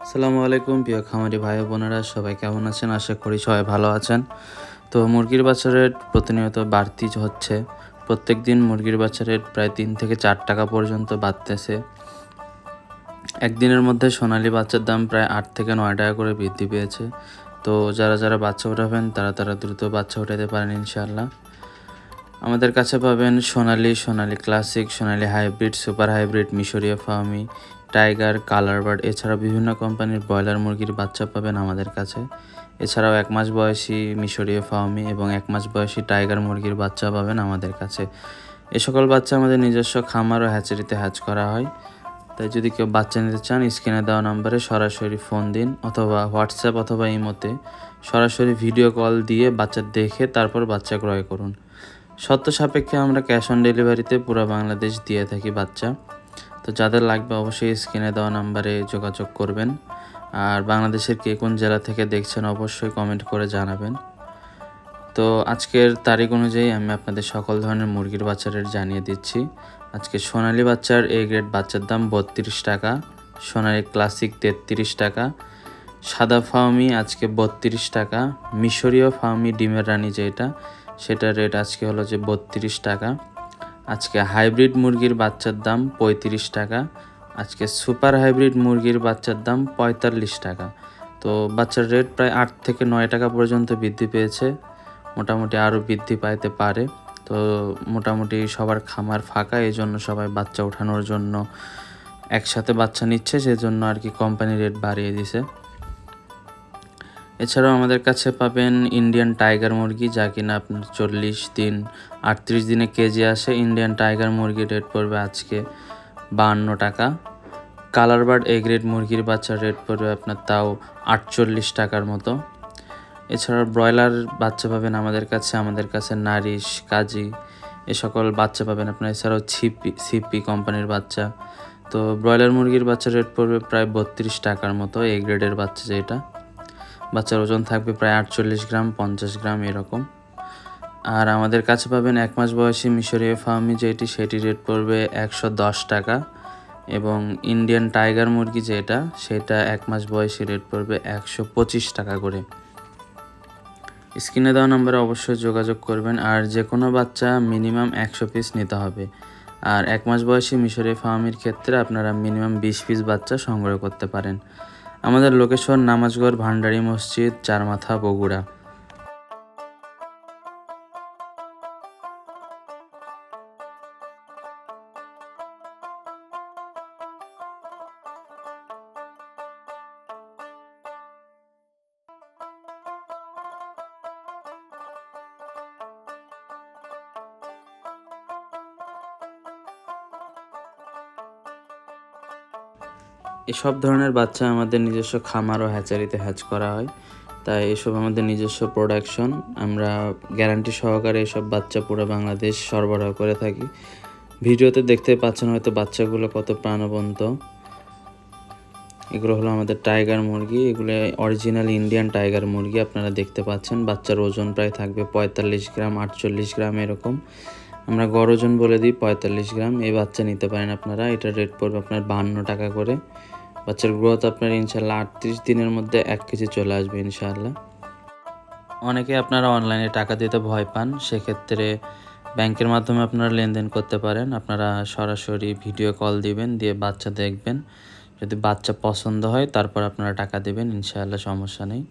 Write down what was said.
আসসালামু আলাইকুম প্রিয় খামারি ভাই ও বোনেরা, সবাই কেমন আছেন? আশা করি সবাই ভালো আছেন। তো মুরগির বাচ্চার রেট প্রতিনিয়ত বাড়তি হচ্ছে। প্রত্যেক দিন মুরগির বাচ্চার রেট প্রায় 3 থেকে 4 টাকা পর্যন্ত বাড়তেছে। একদিনের মধ্যে সোনালী বাচ্চার দাম প্রায় 8 থেকে 9 টাকা করে বৃদ্ধি পেয়েছে। তো যারা বাচ্চা উঠাবেন তারা দ্রুত বাচ্চা উঠাতে পারেন ইনশাআল্লাহ। আমাদের কাছে পাবেন সোনালী ক্লাসিক, সোনালী হাইব্রিড, সুপার হাইব্রিড, মিশরীয় ফার্মি, টাইগার, কালার বার্ড, এছাড়াও বিভিন্ন কোম্পানির ব্রয়লার মুরগির বাচ্চা পাবেন আমাদের কাছে। এছাড়াও 1 মাস বয়সী মিশরীয় ফার্মি এবং 1 মাস বয়সী টাইগার মুরগির বাচ্চা পাবেন আমাদের কাছে। এ সকল বাচ্চা আমাদের নিজস্ব খামার ও হ্যাচারিতে হ্যাচ করা হয়। তাই যদি কেউ বাচ্চা নিতে চান, স্ক্রিনে দেওয়া নম্বরে সরাসরি ফোন দিন অথবা হোয়াটসঅ্যাপ অথবা ইমোতে সরাসরি ভিডিও কল দিয়ে বাচ্চা দেখে তারপর বাচ্চা ক্রয় করুন। শর্ত সাপেক্ষে আমরা ক্যাশ অন ডেলিভারিতে পুরো বাংলাদেশ দিয়ে থাকি বাচ্চা। তো যাদের লাগবে অবশ্যই স্ক্রিনে দেওয়া নাম্বারে যোগাযোগ করবেন। আর বাংলাদেশের কে কোন জেলা থেকে দেখছেন অবশ্যই কমেন্ট করে জানাবেন। তো আজকের তারিখ অনুযায়ী আমি আপনাদের সকল ধরনের মুরগির বাচ্চার রেট জানিয়ে দিচ্ছি। আজকে সোনালী বাচ্চার এ গ্রেড বাচ্চার দাম 32 টাকা, সোনালী ক্লাসিক 33 টাকা, সাদা ফার্মি আজকে 32 টাকা, মিশরীয় ফার্মি ডিমের রানী যেটা সেটার রেট আজকে হলো যে 32 টাকা। আজকে হাইব্রিড মুরগির বাচ্চার দাম 35 টাকা। আজকে সুপার হাইব্রিড মুরগির বাচ্চার দাম 45 টাকা। তো বাচ্চার রেট প্রায় 8 থেকে 9 টাকা পর্যন্ত বৃদ্ধি পেয়েছে, মোটামুটি আরও বৃদ্ধি পাইতে পারে। তো মোটামুটি সবার খামার ফাঁকা, এই জন্য সবাই বাচ্চা ওঠানোর জন্য একসাথে বাচ্চা নিচ্ছে, সেজন্য আর কি কোম্পানি রেট বাড়িয়ে দিছে। এছাড়াও আমাদের কাছে পাবেন ইন্ডিয়ান টাইগার মুরগি, যা কিনা আপনার 40 দিন 38 দিনে কেজি আসে। ইন্ডিয়ান টাইগার মুরগির রেট পড়বে আজকে 52 টাকা। কালার বার্ড এ গ্রেড মুরগির বাচ্চার রেট পড়বে আপনার তাও 48 টাকার মতো। এছাড়াও ব্রয়লার বাচ্চা পাবেন আমাদের কাছে নারিশ, কাজী এ সকল বাচ্চা পাবেন আপনার। এছাড়াও সিপি কোম্পানির বাচ্চা। তো ব্রয়লার মুরগির বাচ্চার রেট পড়বে প্রায় 32 টাকার মতো, এ গ্রেডের বাচ্চা যেটা। বাচ্চার ওজন থাকবে প্রায় 48 গ্রাম 50 গ্রাম এরকম। আর আমাদের কাছে পাবেন 1 মাস বয়সী মিশরীয় ফার্মি যেটি, সেটি রেট পড়বে 110 টাকা। এবং ইন্ডিয়ান টাইগার মুরগি যেটা, সেটা 1 মাস বয়সী রেট পড়বে 125 টাকা করে। স্ক্রিনে দেওয়া নম্বরে অবশ্যই যোগাযোগ করবেন। আর যে কোনো বাচ্চা মিনিমাম 100 পিস নিতে হবে। আর 1 মাস বয়সী মিশরীয় ফার্মির ক্ষেত্রে আপনারা মিনিমাম 20 পিস বাচ্চা সংগ্রহ করতে পারেন। আমাদের লোকেশন নামাজগড় ভান্ডারি মসজিদ, চারমাথা, বগুড়া। এসব ধরনের বাচ্চা আমাদের নিজস্ব খামার ও হ্যাচারিতে হ্যাচ করা হয়, তাই এসব আমাদের নিজস্ব প্রোডাকশন। আমরা গ্যারান্টি সহকারে এসব বাচ্চা পুরো বাংলাদেশ সরবরাহ করে থাকি। ভিডিওতে দেখতে পাচ্ছেন হয়তো বাচ্চাগুলো কত প্রাণবন্ত। এগুলো হলো আমাদের টাইগার মুরগি, এগুলো অরিজিনাল ইন্ডিয়ান টাইগার মুরগি। আপনারা দেখতে পাচ্ছেন বাচ্চার ওজন প্রায় থাকবে 45 গ্রাম 48 গ্রাম এরকম। আমরা গড় ওজন বলে দিই 45 গ্রাম। এই বাচ্চা নিতে পারেন আপনারা। এটার রেট পড়বে আপনার 52 টাকা করে। বাচ্চার গ্রোথ আপনার ইনশাল্লাহ 38 দিনের মধ্যে 1 কেজি চলে আসবে ইনশাআল্লাহ। অনেকে আপনারা অনলাইনে টাকা দিতে ভয় পান, সেক্ষেত্রে ব্যাংকের মাধ্যমে আপনারা লেনদেন করতে পারেন। আপনারা সরাসরি ভিডিও কল দিবেন, দিয়ে বাচ্চা দেখবেন। যদি বাচ্চা পছন্দ হয় তারপর আপনারা টাকা দেবেন, ইনশাআল্লাহ সমস্যা নেই।